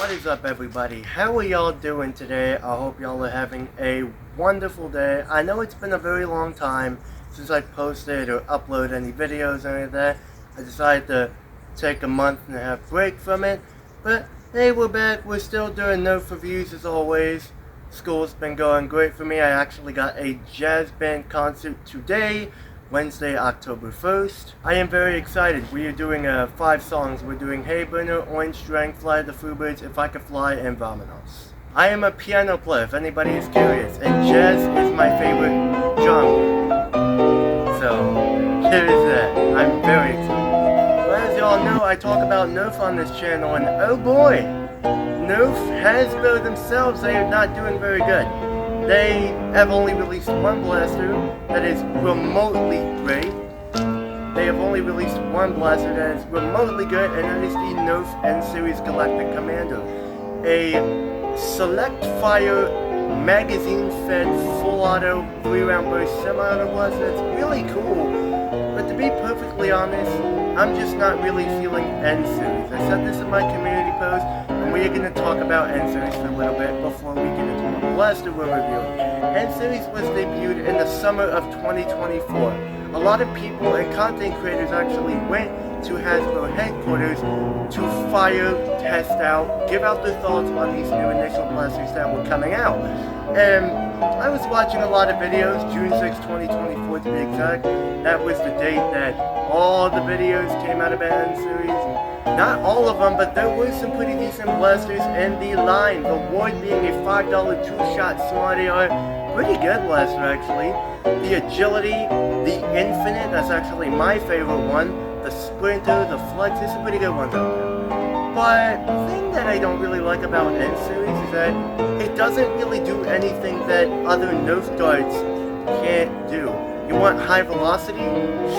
What is up, everybody? How are y'all doing today? I hope y'all are having a wonderful day. I know it's been a very long time since I posted or uploaded any videos or any of that. I decided to take a month and a half break from it, but hey, we're back. We're still doing Nerf reviews as always. School's been going great for me. I actually got a jazz band concert today, Wednesday, October 1st. I am very excited. We are doing 5 songs. We're doing Hey Burner, Orange Dragonfly, The Foobirds, If I Could Fly, and Vominos. I am a piano player, if anybody is curious, and jazz is my favorite genre. So, there is that. I'm very excited. Well, as y'all know, I talk about Nerf on this channel, and oh boy, Nerf, Hasbro themselves, they are not doing very good. They have only released one blaster that is remotely great. They have only released one blaster that is remotely good, and that is the Nerf N-Series Galactic Commander. A select fire, magazine-fed, full auto, 3-round burst semi-auto blaster that's really cool. But to be perfectly honest, I'm just not really feeling N-Series. I said this in my community post, and we are going to talk about N-Series for a little bit before we get into the blaster we're reviewing. N-Series was debuted in the summer of 2024. A lot of people and content creators actually went to Hasbro headquarters to fire, test out, give out their thoughts on these new initial blasters that were coming out. And I was watching a lot of videos, June 6, 2024 to be exact. That was the date that all the videos came out of N-Series. Not all of them, but there were some pretty decent blasters in the line. The Ward being a $5 two-shot Smart AR. Pretty good blaster, actually. The Agility, the Infinite, that's actually my favorite one. The Sprinter, the Flex, there's some pretty good ones out there. But the thing that I don't really like about N-Series is that it doesn't really do anything that other Nerf darts can't do. You want high velocity,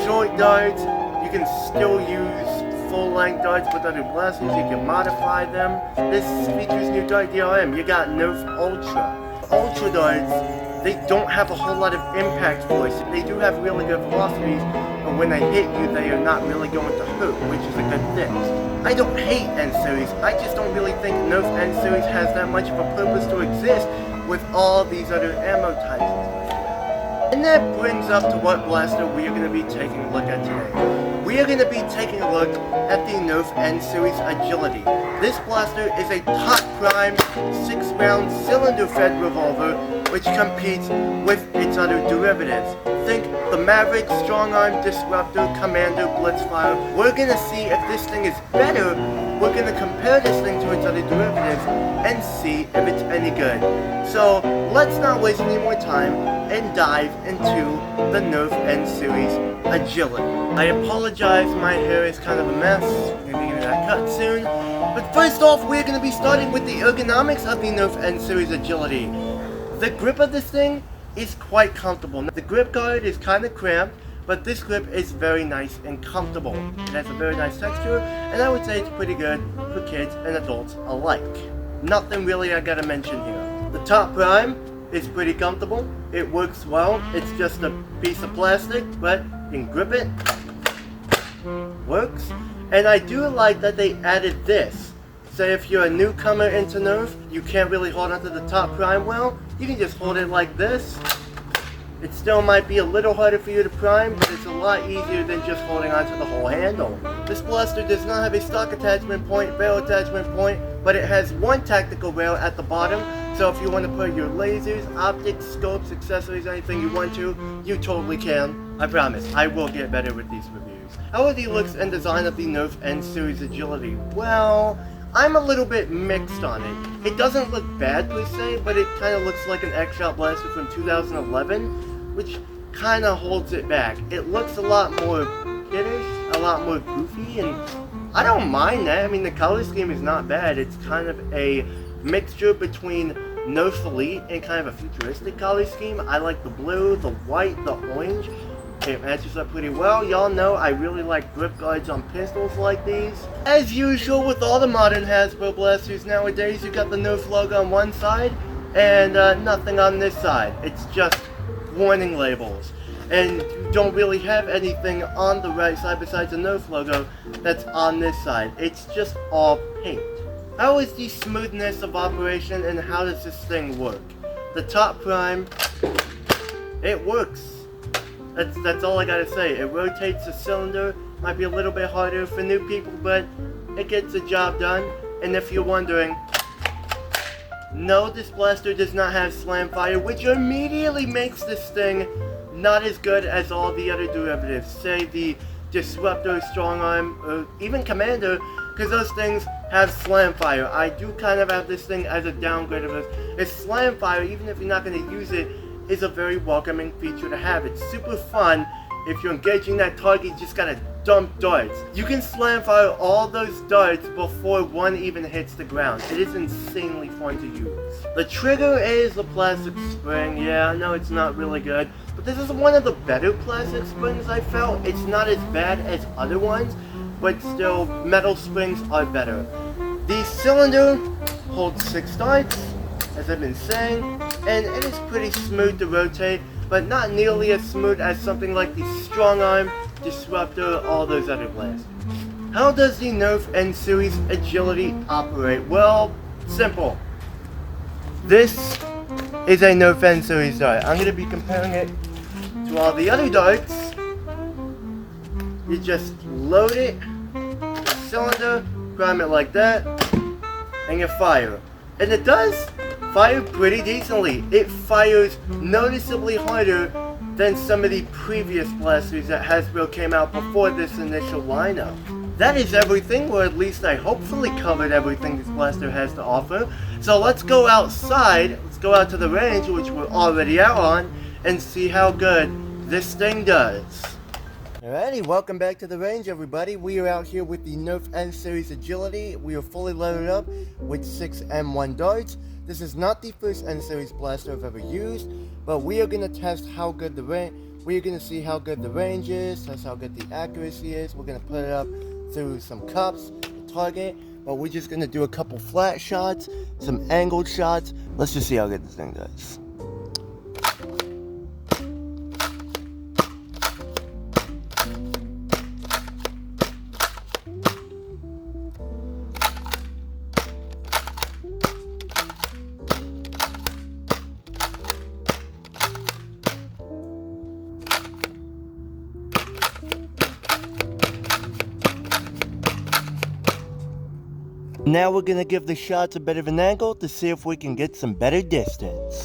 short darts, you can still use full-length darts with other blasters, you can modify them. This features new dart DRM. You got Nerf Ultra. Ultra darts, they don't have a whole lot of impact force. They do have really good velocities, but when they hit you, they are not really going to hurt, which is a good thing. I don't hate N-Series, I just don't really think Nerf N-Series has that much of a purpose to exist with all these other ammo types. And that brings up to what blaster we are going to be taking a look at today. We are going to be taking a look at the Nerf N-Series Agility. This blaster is a top prime 6-round cylinder-fed revolver which competes with its other derivatives. Think the Maverick, Strong Arm, Disruptor, Commander, Blitzfire. We're going to see if this thing is better. We're going to compare this thing to its other derivatives and see if it's any good. So let's not waste any more time and dive into the Nerf N-Series Agility. I apologize, my hair is kind of a mess. We're going to get that cut soon. But first off, we're going to be starting with the ergonomics of the Nerf N-Series Agility. The grip of this thing is quite comfortable. The grip guard is kind of cramped, but this grip is very nice and comfortable. It has a very nice texture, and I would say it's pretty good for kids and adults alike. Nothing really I gotta mention here. The top prime is pretty comfortable. It works well. It's just a piece of plastic, but you can grip it. Works. And I do like that they added this. Say if you're a newcomer into Nerf, you can't really hold onto the top prime well, you can just hold it like this. It still might be a little harder for you to prime, but it's a lot easier than just holding onto the whole handle. This blaster does not have a stock attachment point, barrel attachment point, but it has one tactical rail at the bottom, so if you want to put your lasers, optics, scopes, accessories, anything you want to, you totally can. I promise, I will get better with these reviews. How are the looks and design of the Nerf N-Series Agility? Well, I'm a little bit mixed on it. It doesn't look bad per se, but it kind of looks like an X-Shot blaster from 2011, which kind of holds it back. It looks a lot more kiddish, a lot more goofy, and I don't mind that. I mean, the color scheme is not bad. It's kind of a mixture between Nerf Elite and kind of a futuristic color scheme. I like the blue, the white, the orange. It matches up pretty well. Y'all know I really like grip guards on pistols like these. As usual with all the modern Hasbro blasters nowadays, you got the Nerf logo on one side and nothing on this side. It's just warning labels. And you don't really have anything on the right side besides the Nerf logo that's on this side. It's just all paint. How is the smoothness of operation and how does this thing work? The top prime, it works. That's all I gotta say. It rotates the cylinder, might be a little bit harder for new people, but it gets the job done. And if you're wondering, no, this blaster does not have slam fire, which immediately makes this thing not as good as all the other derivatives. Say the Disruptor, Strong Arm, or even Commander, because those things have slam fire. I do kind of have this thing as a downgrade of this. It's slam fire, even if you're not going to use it, is a very welcoming feature to have. It's super fun. If you're engaging that target, you just gotta dump darts. You can slam fire all those darts before one even hits the ground. It is insanely fun to use. The trigger is the plastic spring. Yeah, I know it's not really good, but this is one of the better plastic springs I felt. It's not as bad as other ones, but still, metal springs are better. The cylinder holds 6 darts, as I've been saying, and it is pretty smooth to rotate, but not nearly as smooth as something like the Strong Arm, Disruptor, all those other blasters. How does the Nerf N-Series agility operate? Well, simple. This is a Nerf N-Series dart. I'm going to be comparing it to all the other darts. You just load it, cylinder, prime it like that, and you fire. And it does fire pretty decently. It fires noticeably harder than some of the previous blasters that Hasbro came out before this initial lineup. That is everything, or at least I hopefully covered everything this blaster has to offer. So let's go outside, let's go out to the range, which we're already out on, and see how good this thing does. Alrighty, welcome back to the range, everybody. We are out here with the Nerf N-Series Agility. We are fully loaded up with 6 M1 darts. This is not the first N-Series blaster I've ever used, but we are going to test how good the range, we are going to see how good the range is, test how good the accuracy is. We're going to put it up through some cups, the target, but we're just going to do a couple flat shots, some angled shots. Let's just see how good this thing does. Now we're going to give the shots a bit of an angle to see if we can get some better distance.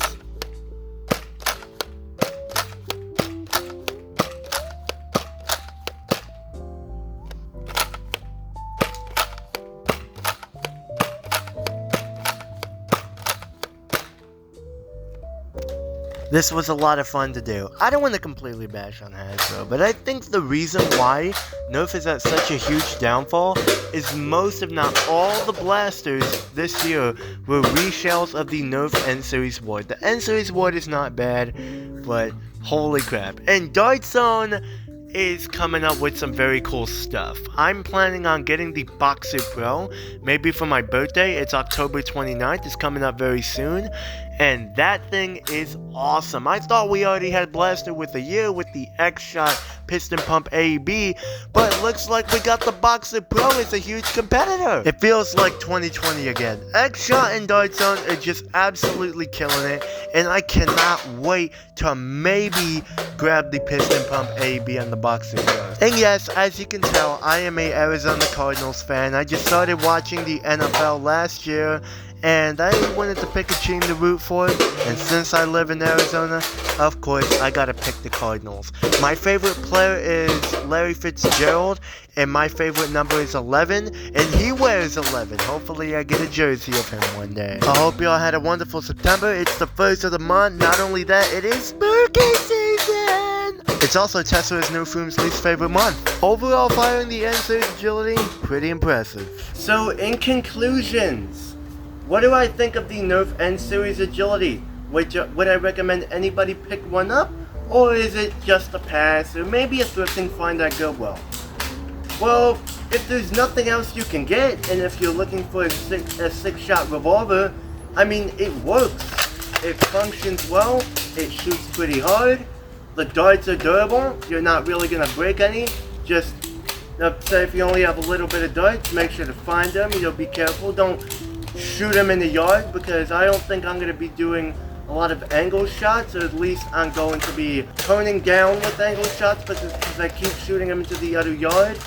This was a lot of fun to do. I don't want to completely bash on Hasbro, but I think the reason why Nerf is at such a huge downfall is most, if not all, the blasters this year were reshells of the Nerf N-Series Ward. The N-Series Ward is not bad, but holy crap. And Dart Zone is coming up with some very cool stuff. I'm planning on getting the Boxer Pro, maybe for my birthday. It's October 29th, it's coming up very soon, and that thing is awesome. I thought we already had Blaster with a year with the X-Shot Piston Pump AEB, but it looks like we got the Boxer Pro as a huge competitor. It feels like 2020 again. X-Shot and Dart Zone are just absolutely killing it, and I cannot wait to maybe grab the Piston Pump AEB on the Boxer Pro. And yes, as you can tell, I am a Arizona Cardinals fan. I just started watching the NFL last year, and I wanted to pick a team to root for, and since I live in Arizona, of course, I gotta pick the Cardinals. My favorite player is Larry Fitzgerald, and my favorite number is 11, and he wears 11. Hopefully I get a jersey of him one day. I hope y'all had a wonderful September. It's the first of the month. Not only that, it is spooky season! It's also Tesla's New Room's least favorite month. Overall, firing the N-Series Agility, pretty impressive. So, in conclusions, what do I think of the Nerf N-Series Agility? Would I recommend anybody pick one up? Or is it just a pass, or maybe a thrifting find at Goodwill? Well, if there's nothing else you can get, and if you're looking for a six-shot revolver, I mean, it works. It functions well, it shoots pretty hard, the darts are durable, you're not really going to break any. Just say if you only have a little bit of darts, make sure to find them, be careful, don't shoot them in the yard, because I don't think I'm going to be doing a lot of angle shots, or at least I'm going to be toning down with angle shots because I keep shooting them into the other yard,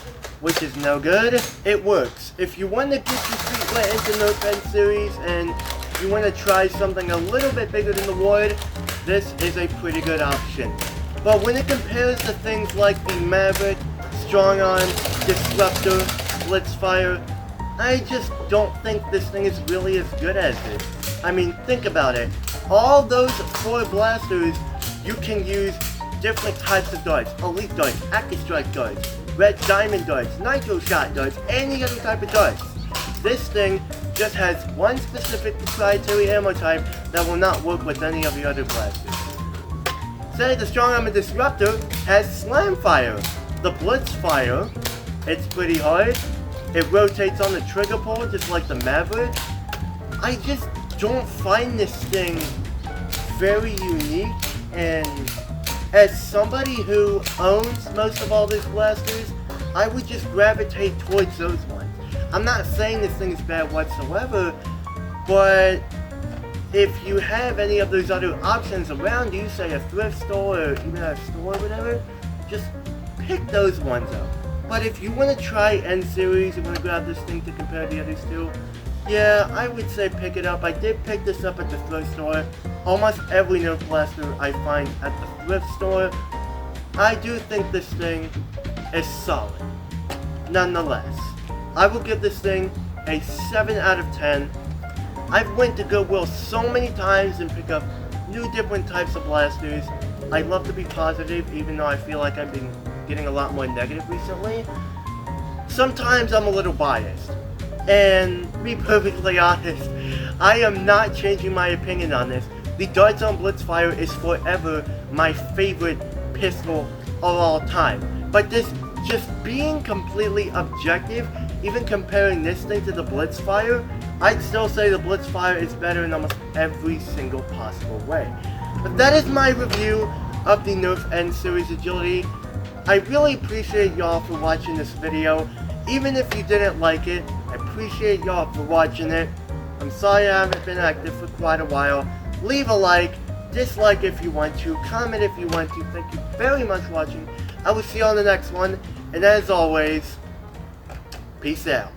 which is no good. It works. If you want to get your feet wet into Nerf End series and you want to try something a little bit bigger than the wood, this is a pretty good option. But when it compares to things like the Maverick, Strong Arm, Disruptor, Blitzfire, I just don't think this thing is really as good as this. I mean, think about it. All those 4 blasters, you can use different types of darts. Elite darts, Active Strike darts, Red Diamond darts, Nitro Shot darts, any other type of darts. This thing just has one specific proprietary ammo type that will not work with any of the other blasters. Say the Strong Arm Disruptor has Slam Fire. The Blitzfire, it's pretty hard. It rotates on the trigger pull just like the Maverick. I just don't find this thing very unique, and as somebody who owns most of all these blasters, I would just gravitate towards those ones. I'm not saying this thing is bad whatsoever, but if you have any of those other options around you, say a thrift store or even a store or whatever, just pick those ones up. But if you want to try N series, you want to grab this thing to compare the others to, yeah, I would say pick it up. I did pick this up at the thrift store. Almost every Nerf blaster I find at the thrift store. I do think this thing is solid. Nonetheless, I will give this thing a 7 out of 10. I've went to Goodwill so many times and pick up new different types of blasters. I love to be positive, even though I feel like I've been getting a lot more negative recently. Sometimes I'm a little biased. And to be perfectly honest, I am not changing my opinion on this. The Darts on Blitzfire is forever my favorite pistol of all time. But this, just being completely objective, even comparing this thing to the Blitzfire, I'd still say the Blitzfire is better in almost every single possible way. But that is my review of the Nerf N Series Agility. I really appreciate y'all for watching this video. Even if you didn't like it, I appreciate y'all for watching it. I'm sorry I haven't been active for quite a while. Leave a like, dislike if you want to, comment if you want to. Thank you very much for watching. I will see you on the next one, and as always, peace out.